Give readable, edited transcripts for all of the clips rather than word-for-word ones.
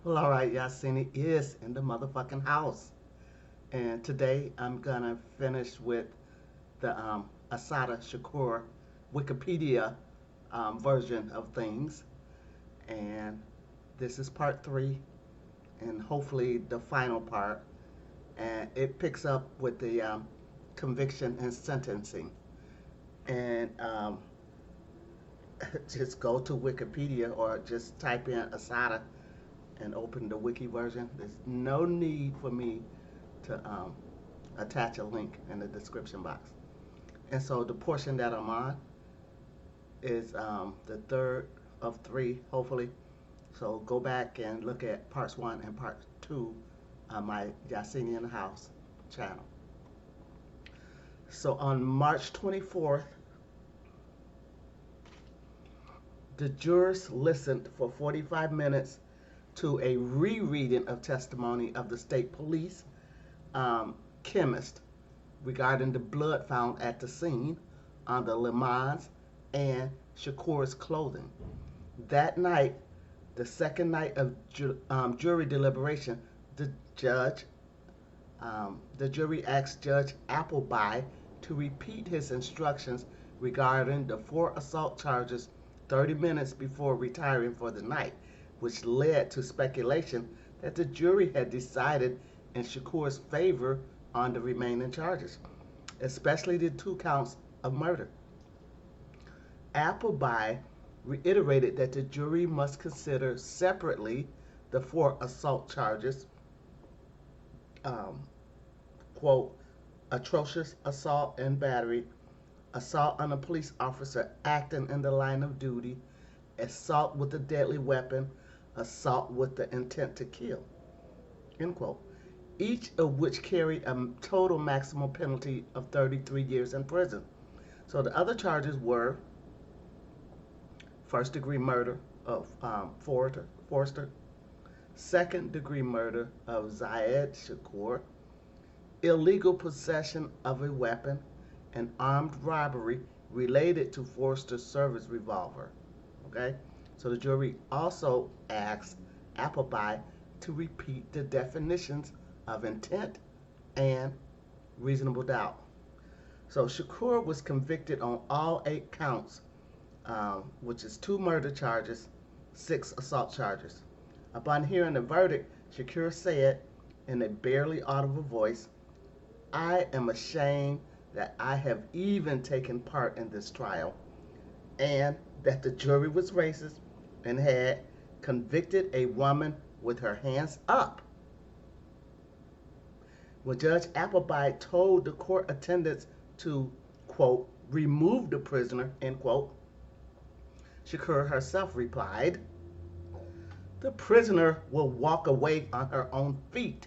Well, all right, Yahsinni is in the motherfucking house. And today I'm gonna finish with the Assata Shakur Wikipedia version of things. And this is part three, and hopefully the final part. And it picks up with the conviction and sentencing. And just go to Wikipedia or just type in Assata and open the wiki version. There's no need for me to attach a link in the description box. And so the portion that I'm on is the third of three, hopefully. So go back and look at parts one and part two on my Yahsinni in the House channel. So on March 24th, the jurors listened for 45 minutes to a rereading of testimony of the state police chemist regarding the blood found at the scene on the Lemans and Shakur's clothing. That night, the second night of jury deliberation, the judge, the jury asked Judge Appleby to repeat his instructions regarding the four assault charges 30 minutes before retiring for the night, which led to speculation that the jury had decided in Shakur's favor on the remaining charges, especially the two counts of murder. Appleby reiterated that the jury must consider separately the four assault charges, um, quote, atrocious assault and battery, assault on a police officer acting in the line of duty, assault with a deadly weapon, assault with the intent to kill, end quote, each of which carried a total maximum penalty of 33 years in prison. So the other charges were first degree murder of Forrester, second degree murder of Zayed Shakur, illegal possession of a weapon, and armed robbery related to Forrester's service revolver. Okay? So the jury also asked Appleby to repeat the definitions of intent and reasonable doubt. So Shakur was convicted on all 8 counts, which is 2 murder charges, 6 assault charges. Upon hearing the verdict, Shakur said in a barely audible voice, "I am ashamed that I have even taken part in this trial, and that the jury was racist and had convicted a woman with her hands up." When Judge Appleby told the court attendants to, quote, remove the prisoner, end quote, Shakur herself replied, "The prisoner will walk away on her own feet."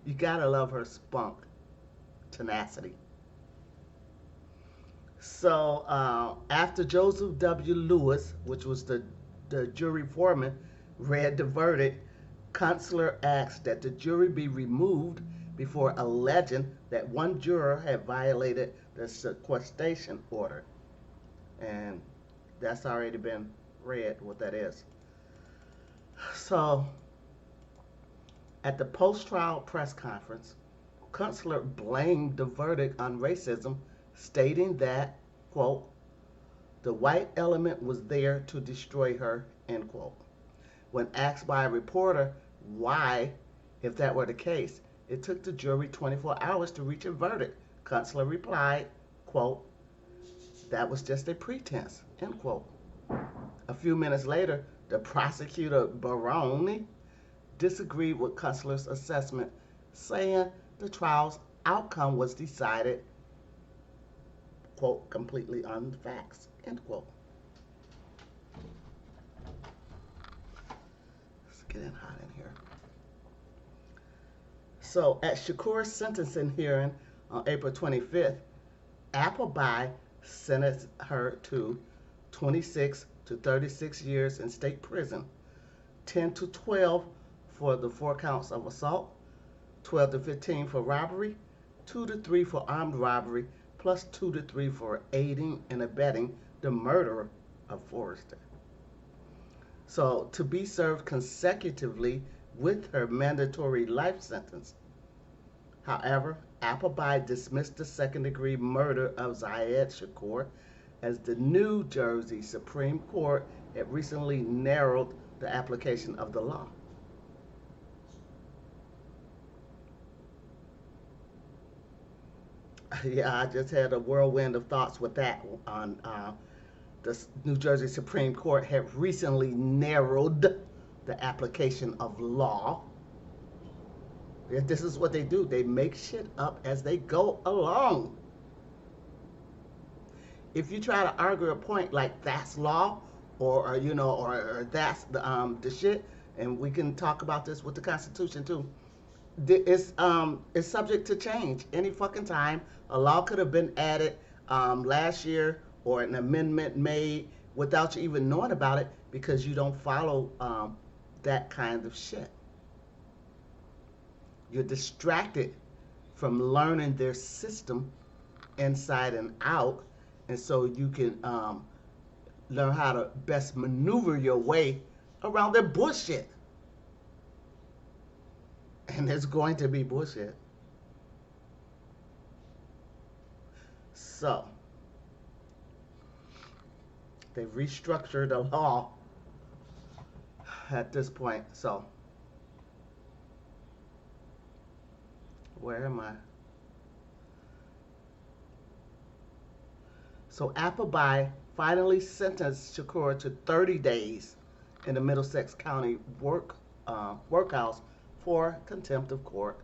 You gotta love her spunk, tenacity. So after Joseph W. Lewis, which was the jury foreman, read the verdict, Counselor asked that the jury be removed before alleging that one juror had violated the sequestration order. And that's already been read what that is. So at the post-trial press conference, Counselor blamed the verdict on racism, stating that, quote, the white element was there to destroy her, end quote. When asked by a reporter why, if that were the case, it took the jury 24 hours to reach a verdict, Counselor replied, quote, that was just a pretense, end quote. A few minutes later, the prosecutor, Barone, disagreed with Counselor's assessment, saying the trial's outcome was decided, quote, completely on facts, end quote. Let's get in hot in here. So at Shakur's sentencing hearing on April 25th, Appleby sentenced her to 26 to 36 years in state prison, 10 to 12 for the 4 counts of assault, 12 to 15 for robbery, 2 to 3 for armed robbery, plus 2 to 3 for aiding and abetting the murder of Forrester. So to be served consecutively with her mandatory life sentence. However, Appleby dismissed the second-degree murder of Assata Shakur as the New Jersey Supreme Court had recently narrowed the application of the law. Yeah, I just had a whirlwind of thoughts with that on the New Jersey Supreme Court had recently narrowed the application of law. This is what they do. They make shit up as they go along. If you try to argue a point like that's law, or that's the shit, and we can talk about this with the Constitution too. It's subject to change any fucking time. A law could have been added last year or an amendment made without you even knowing about it because you don't follow that kind of shit. You're distracted from learning their system inside and out, and so you can learn how to best maneuver your way around their bullshit. And there's going to be bullshit. So, they've restructured the law at this point. So, where am I? So, Appleby finally sentenced Shakur to 30 days in the Middlesex County workhouse for contempt of court,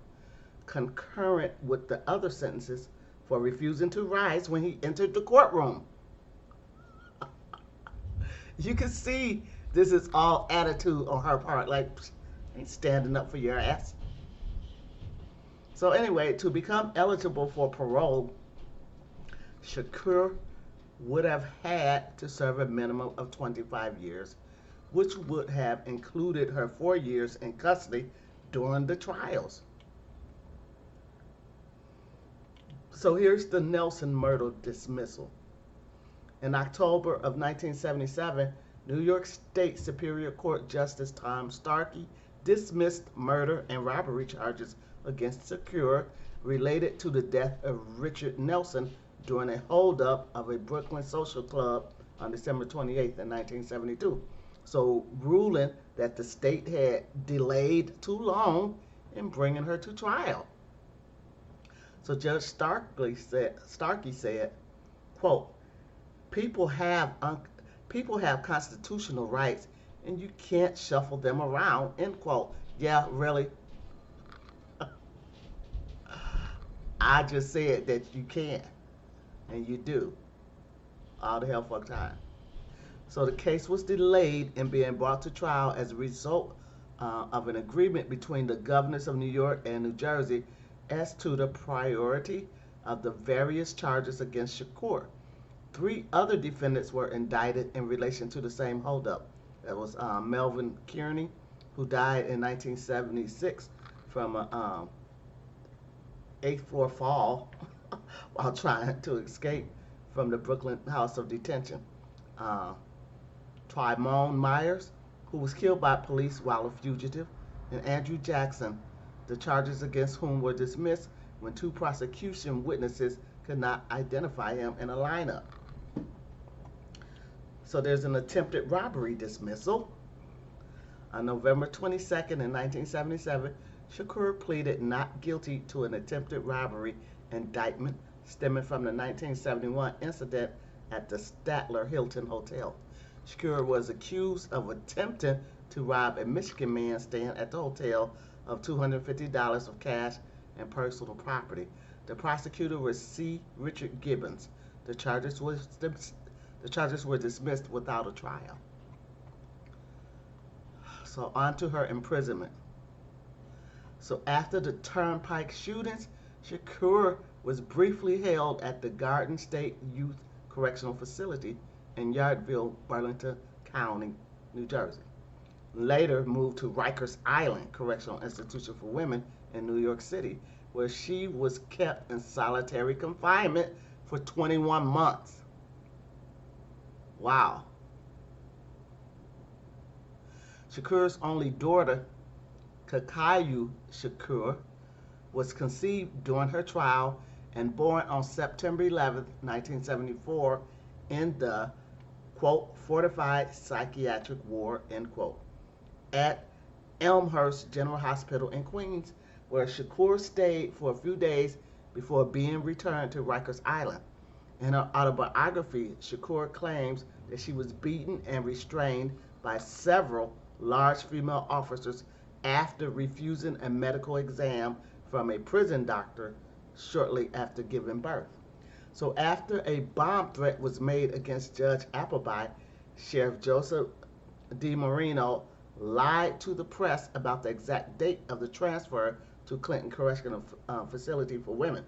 concurrent with the other sentences for refusing to rise when he entered the courtroom. You can see this is all attitude on her part, like, ain't standing up for your ass. So anyway, to become eligible for parole, Shakur would have had to serve a minimum of 25 years, which would have included her 4 years in custody during the trials. So here's the Nelson murder dismissal. In October of 1977, New York State Superior Court Justice Tom Starkey dismissed murder and robbery charges against Shakur related to the death of Richard Nelson during a holdup of a Brooklyn social club on December 28th in 1972. So ruling that the state had delayed too long in bringing her to trial. So Judge Starkey said, quote, people have constitutional rights and you can't shuffle them around, end quote. Yeah, really? I just said that you can, and you do, all the hell fuck time. So the case was delayed in being brought to trial as a result of an agreement between the governors of New York and New Jersey as to the priority of the various charges against Shakur. 3 other defendants were indicted in relation to the same holdup. That was Melvin Kearney, who died in 1976 from an 8th floor fall while trying to escape from the Brooklyn House of Detention. Trymone Myers, who was killed by police while a fugitive, and Andrew Jackson, the charges against whom were dismissed when 2 prosecution witnesses could not identify him in a lineup. So there's an attempted robbery dismissal. On November 22nd in 1977, Shakur pleaded not guilty to an attempted robbery indictment stemming from the 1971 incident at the Statler Hilton Hotel. Shakur was accused of attempting to rob a Michigan man staying at the hotel of $250 of cash and personal property. The prosecutor was C. Richard Gibbons. The charges were dismissed without a trial. So on to her imprisonment. So after the Turnpike shootings, Shakur was briefly held at the Garden State Youth Correctional Facility in Yardville, Burlington County, New Jersey. Later moved to Rikers Island Correctional Institution for Women in New York City, where she was kept in solitary confinement for 21 months. Wow. Shakur's only daughter, Kakayu Shakur, was conceived during her trial and born on September 11, 1974, in the, quote, fortified psychiatric ward, end quote, at Elmhurst General Hospital in Queens, where Shakur stayed for a few days before being returned to Rikers Island. In her autobiography, Shakur claims that she was beaten and restrained by several large female officers after refusing a medical exam from a prison doctor shortly after giving birth. So after a bomb threat was made against Judge Appleby, Sheriff Joseph DiMarino lied to the press about the exact date of the transfer to Clinton Correctional Facility for Women.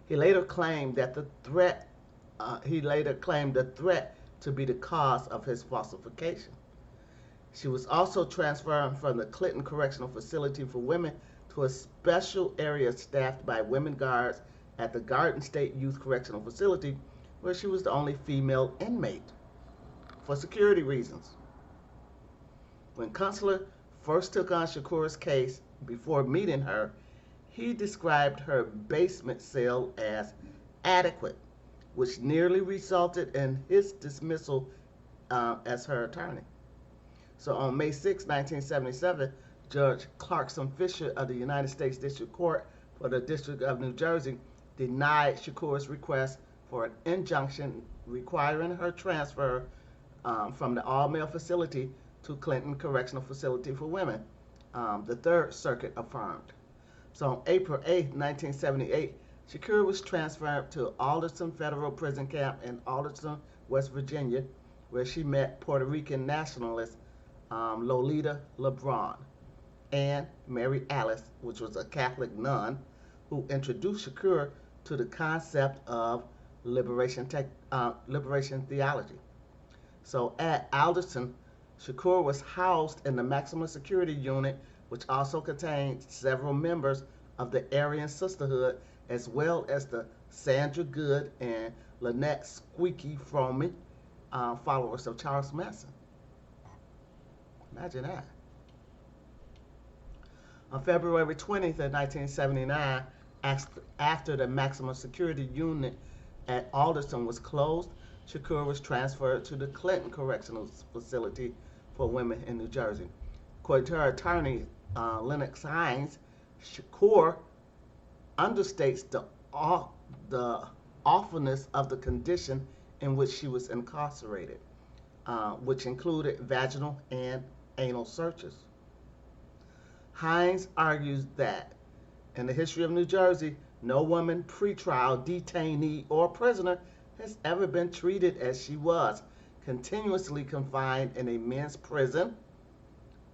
He later claimed the threat to be the cause of his falsification. She was also transferred from the Clinton Correctional Facility for Women to a special area staffed by women guards at the Garden State Youth Correctional Facility, where she was the only female inmate for security reasons. When Kunstler first took on Shakur's case before meeting her, he described her basement cell as adequate, which nearly resulted in his dismissal as her attorney. So on May 6, 1977, Judge Clarkson Fisher of the United States District Court for the District of New Jersey denied Shakur's request for an injunction requiring her transfer from the all-male facility to Clinton Correctional Facility for Women. The Third Circuit affirmed. So on April 8, 1978, Shakur was transferred to Alderson Federal Prison Camp in Alderson, West Virginia, where she met Puerto Rican nationalist Lolita LeBron and Mary Alice, which was a Catholic nun, who introduced Shakur to the concept of liberation theology. So at Alderson, Shakur was housed in the maximum security unit, which also contained several members of the Aryan Sisterhood, as well as the Sandra Good and Lynette Squeaky Fromme followers of Charles Manson. Imagine that. On February 20th of 1979, after the maximum security unit at Alderson was closed, Shakur was transferred to the Clinton Correctional Facility for Women in New Jersey. According to her attorney, Lennox Hines, Shakur understates the awfulness of the condition in which she was incarcerated, which included vaginal and anal searches. Hines argues that in the history of New Jersey, no woman pretrial detainee or prisoner has ever been treated as she was, continuously confined in a men's prison,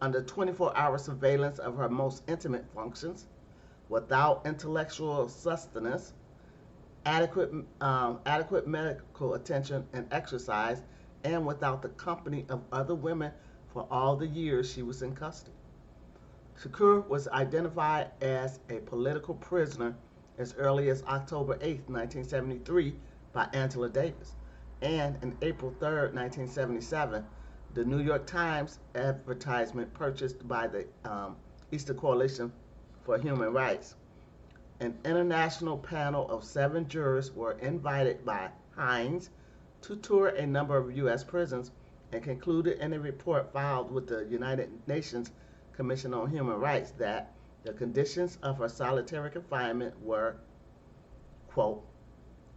under 24-hour surveillance of her most intimate functions, without intellectual sustenance, adequate medical attention and exercise, and without the company of other women for all the years she was in custody. Shakur was identified as a political prisoner as early as October 8, 1973 by Angela Davis, and on April 3, 1977, the New York Times advertisement purchased by the Eastern Coalition for Human Rights. An international panel of 7 jurors were invited by Hines to tour a number of U.S. prisons and concluded in a report filed with the United Nations Commission on Human Rights that the conditions of her solitary confinement were, quote,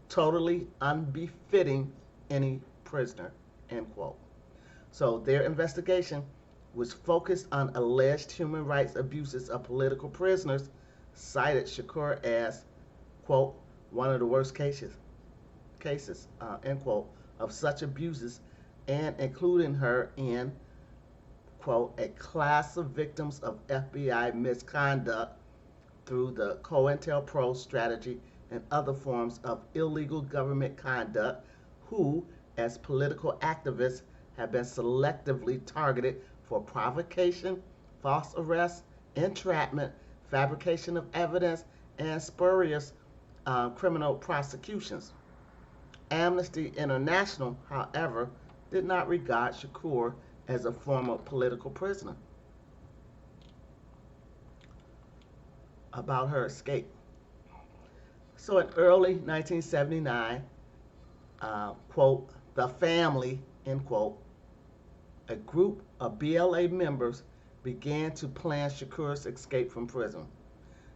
totally unbefitting any prisoner, end quote. So their investigation was focused on alleged human rights abuses of political prisoners, cited Shakur as, quote, one of the worst cases, end quote, of such abuses, and including her in, quote, a class of victims of FBI misconduct through the COINTELPRO strategy and other forms of illegal government conduct who, as political activists, have been selectively targeted for provocation, false arrest, entrapment, fabrication of evidence, and spurious criminal prosecutions. Amnesty International, however, did not regard Shakur as a former political prisoner. About her escape. So in early 1979, quote, the family, end quote, a group of BLA members began to plan Shakur's escape from prison.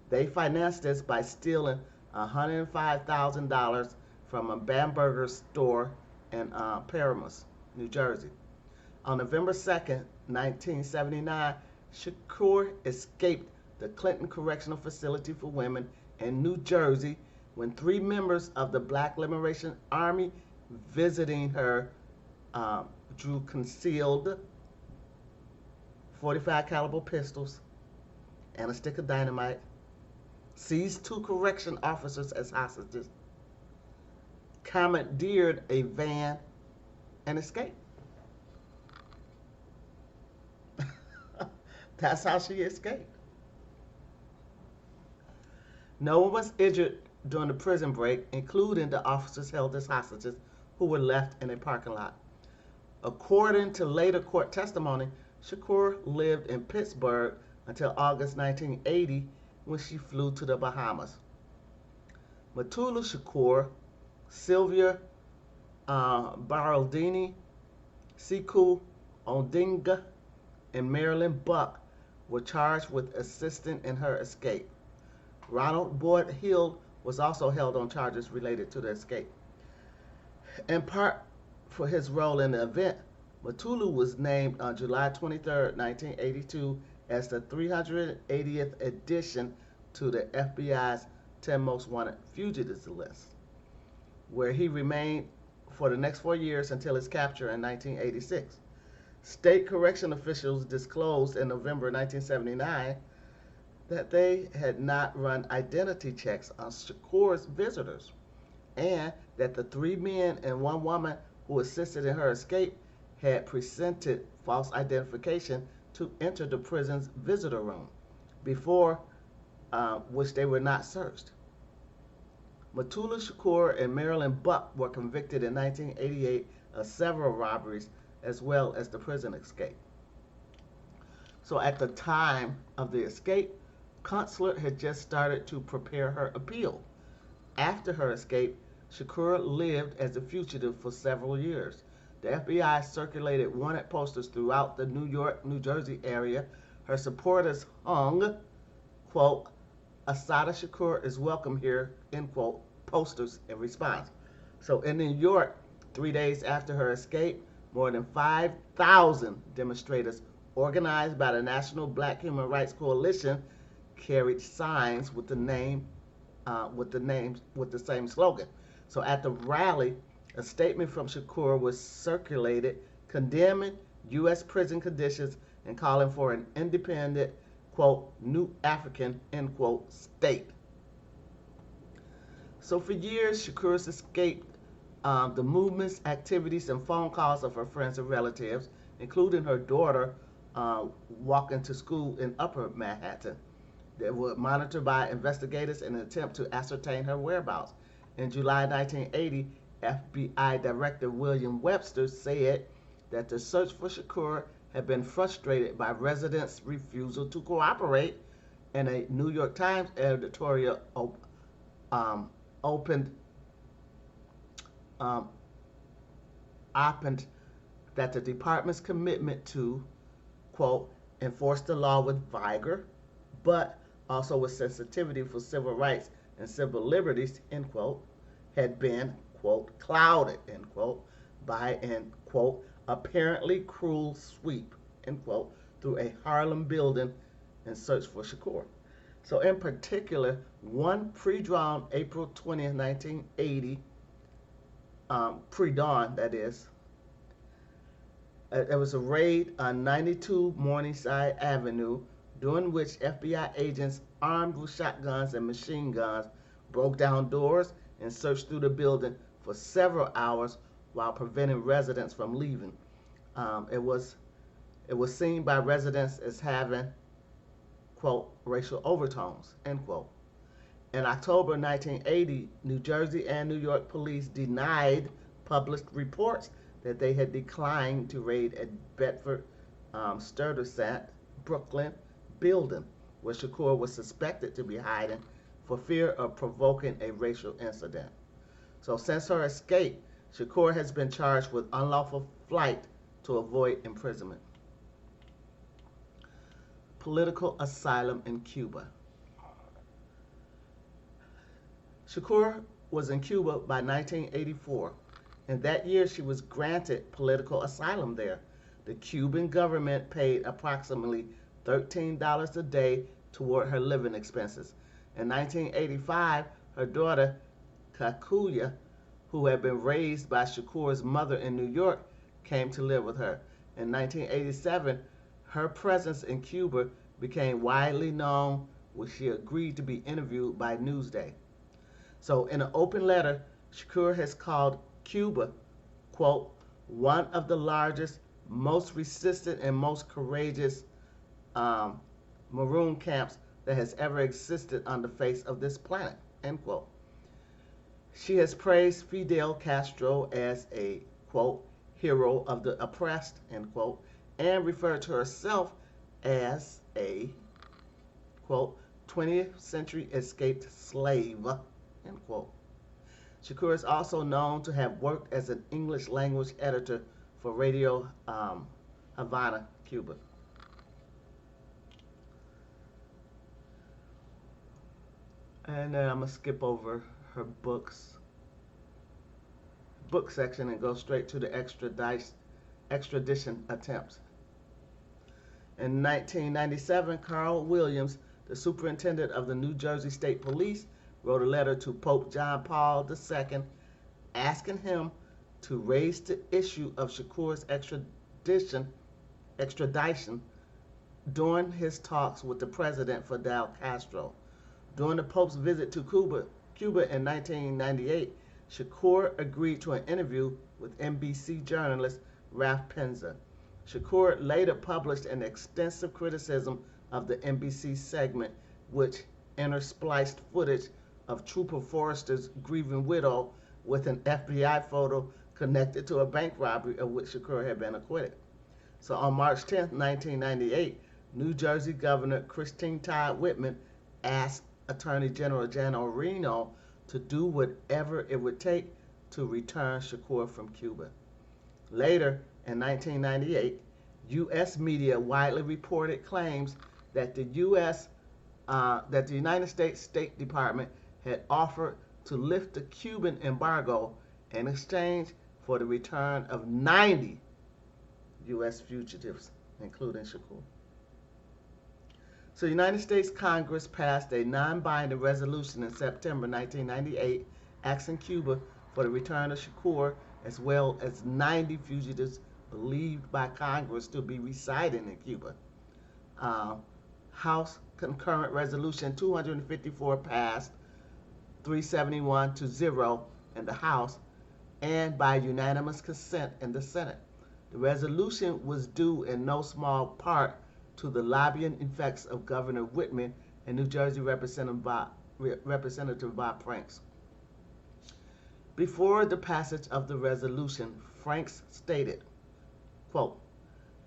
They financed this by stealing $105,000 from a Bamberger store in Paramus, New Jersey. On November 2nd, 1979, Shakur escaped the Clinton Correctional Facility for Women in New Jersey when 3 members of the Black Liberation Army visiting her drew concealed .45 caliber pistols and a stick of dynamite, seized 2 correction officers as hostages, commandeered a van, and escaped. That's how she escaped. No one was injured during the prison break, including the officers held as hostages who were left in a parking lot. According to later court testimony, Shakur lived in Pittsburgh until August 1980 when she flew to the Bahamas. Matula Shakur, Sylvia Baraldini, Siku Ondinga, and Marilyn Buck were charged with assisting in her escape. Ronald Boyd Hill was also held on charges related to the escape. In part for his role in the event, Matulu was named on July 23, 1982 as the 380th addition to the FBI's 10 Most Wanted Fugitives list, where he remained for the next 4 years until his capture in 1986. State correction officials disclosed in November 1979 that they had not run identity checks on Shakur's visitors, and that the 3 men and 1 woman who assisted in her escape had presented false identification to enter the prison's visitor room, before which they were not searched. Matula Shakur and Marilyn Buck were convicted in 1988 of several robberies as well as the prison escape. So at the time of the escape, Consular had just started to prepare her appeal. After her escape, Shakur lived as a fugitive for several years. The FBI circulated wanted posters throughout the New York, New Jersey area. Her supporters hung, quote, Assata Shakur is welcome here, end quote, posters in response. So in New York, 3 days after her escape, more than 5,000 demonstrators organized by the National Black Human Rights Coalition carried signs with the same slogan. So at the rally, a statement from Shakur was circulated condemning U.S. prison conditions and calling for an independent, quote, new African, end quote, state. So for years, Shakur's escaped the movements, activities, and phone calls of her friends and relatives, including her daughter walking to school in Upper Manhattan. They were monitored by investigators in an attempt to ascertain her whereabouts. In July 1980, FBI Director William Webster said that the search for Shakur had been frustrated by residents' refusal to cooperate, and a New York Times editorial opened that the department's commitment to, quote, enforce the law with vigor, but also with sensitivity for civil rights and civil liberties, end quote, had been, quote, clouded, end quote, by an, quote, apparently cruel sweep, end quote, through a Harlem building in search for Shakur. So in particular, one pre-drawn April 20th, 1980, pre-dawn that is, there was a raid on 92 Morningside Avenue, during which FBI agents armed with shotguns and machine guns broke down doors and searched through the building for several hours while preventing residents from leaving. It was seen by residents as having, quote, racial overtones, end quote. In October 1980, New Jersey and New York police denied published reports that they had declined to raid a Bedford Stuyvesant, Brooklyn building where Shakur was suspected to be hiding for fear of provoking a racial incident. So since her escape, Shakur has been charged with unlawful flight to avoid imprisonment. Political asylum in Cuba. Shakur was in Cuba by 1984, and that year she was granted political asylum there. The Cuban government paid approximately $13 a day toward her living expenses. In 1985, her daughter, Kakuya, who had been raised by Shakur's mother in New York, came to live with her. In 1987, her presence in Cuba became widely known when she agreed to be interviewed by Newsday. So in an open letter, Shakur has called Cuba, quote, one of the largest, most resistant, and most courageous maroon camps that has ever existed on the face of this planet, end quote. She has praised Fidel Castro as a, quote, hero of the oppressed, end quote, and referred to herself as a, quote, 20th century escaped slave, end quote. Shakur is also known to have worked as an English language editor for Radio Havana, Cuba. And then I'm going to skip over her book section and go straight to the extradition attempts. In 1997, Carl Williams, the superintendent of the New Jersey State Police, wrote a letter to Pope John Paul II asking him to raise the issue of Shakur's extradition during his talks with the president Fidel Castro. During the Pope's visit to Cuba in 1998, Shakur agreed to an interview with NBC journalist Ralph Penza. Shakur later published an extensive criticism of the NBC segment, which interspliced footage of Trooper Forrester's grieving widow with an FBI photo connected to a bank robbery of which Shakur had been acquitted. So on March 10, 1998, New Jersey Governor Christine Todd Whitman asked Attorney General Jan Orino to do whatever it would take to return Shakur from Cuba. Later, in 1998, U.S. media widely reported claims that the United States State Department had offered to lift the Cuban embargo in exchange for the return of 90 U.S. fugitives, including Shakur. So the United States Congress passed a non-binding resolution in September 1998 asking Cuba for the return of Shakur as well as 90 fugitives believed by Congress to be residing in Cuba. House Concurrent Resolution 254 passed 371 to 0 in the House and by unanimous consent in the Senate. The resolution was due in no small part to the lobbying effects of Governor Whitman and New Jersey Representative Bob Franks. Before the passage of the resolution, Franks stated, quote,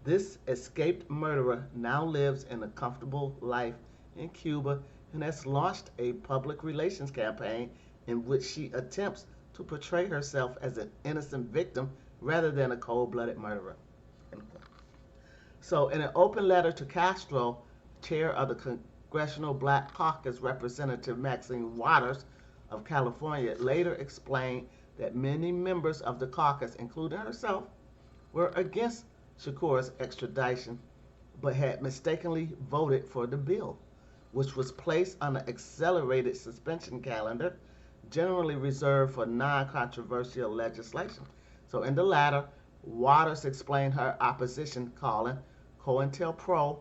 "This escaped murderer now lives in a comfortable life in Cuba and has launched a public relations campaign in which she attempts to portray herself as an innocent victim rather than a cold-blooded murderer." So in an open letter to Castro, chair of the Congressional Black Caucus, Representative Maxine Waters of California later explained that many members of the caucus, including herself, were against Shakur's extradition, but had mistakenly voted for the bill, which was placed on an accelerated suspension calendar generally reserved for non-controversial legislation. So in the latter, Waters explained her opposition, calling COINTELPRO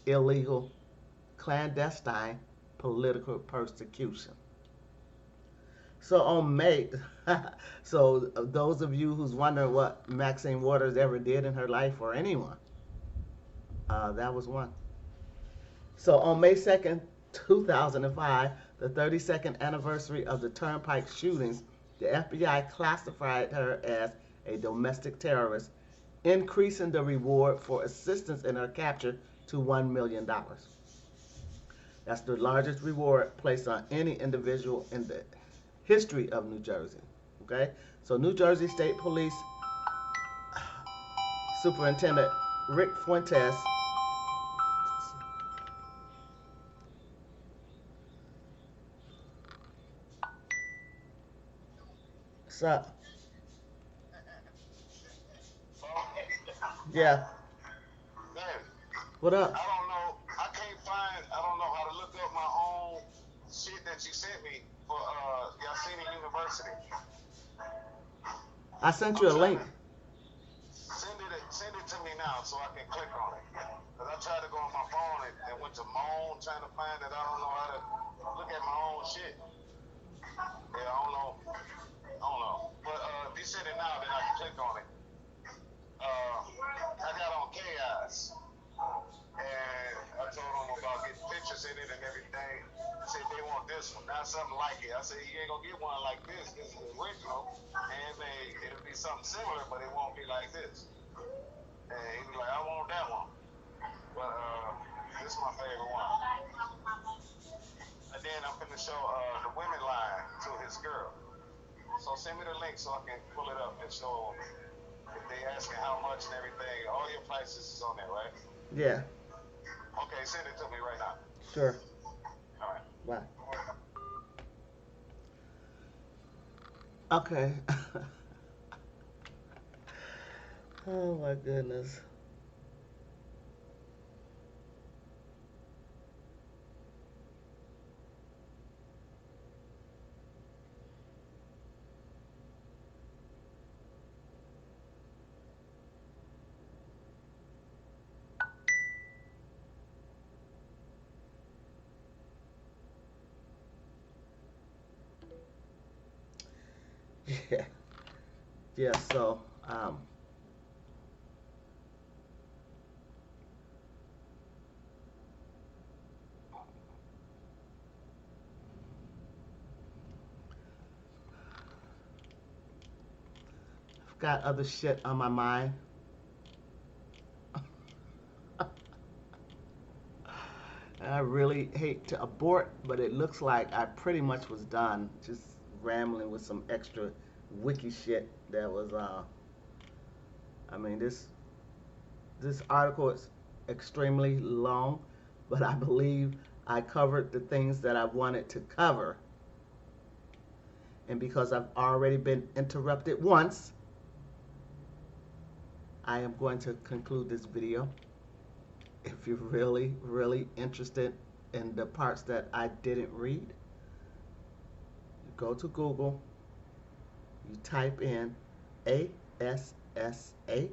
illegal, clandestine political persecution. So on May, so those of you who's wondering what Maxine Waters ever did in her life or anyone, that was one. So on May 2nd, 2005, the 32nd anniversary of the Turnpike shootings, the FBI classified her as a domestic terrorist, increasing the reward for assistance in her capture to $1 million. That's the largest reward placed on any individual in the history of New Jersey. Okay? So New Jersey State Police Superintendent Rick Fuentes sup? Yeah. Man, What up? I don't know. I can't find. I don't know how to look up my own shit that you sent me for Yahsinni University. I sent I'm you a trying link. to send it to me now so I can click on it. Cause I tried to go on my phone and went to Moan trying to find it. I don't know how to look at my own shit. Yeah, I don't know. I don't know. But if you send it now, then I can click on it. I got on chaos. And I told them about getting pictures in it and everything. I said they want this one, not something like it. I said you ain't gonna get one like this. This is original, handmade. It'll be something similar, but it won't be like this. And he was like, I want that one. But this is my favorite one. And then I'm gonna show the women line to his girl. So send me the link so I can pull it up and show them. If they asking how much and everything, all your prices is on there, right? Yeah. Okay, send it to me right now. Sure. All right. Bye. Okay. Oh my goodness. Yeah. Yeah. So, I've got other shit on my mind. I really hate to abort, but it looks like I pretty much was done. Just rambling with some extra wiki shit that was. I mean, this article is extremely long, but I believe I covered the things that I wanted to cover. And because I've already been interrupted once, I am going to conclude this video. If you're really, really interested in the parts that I didn't read, you go to Google, you type in ASSATA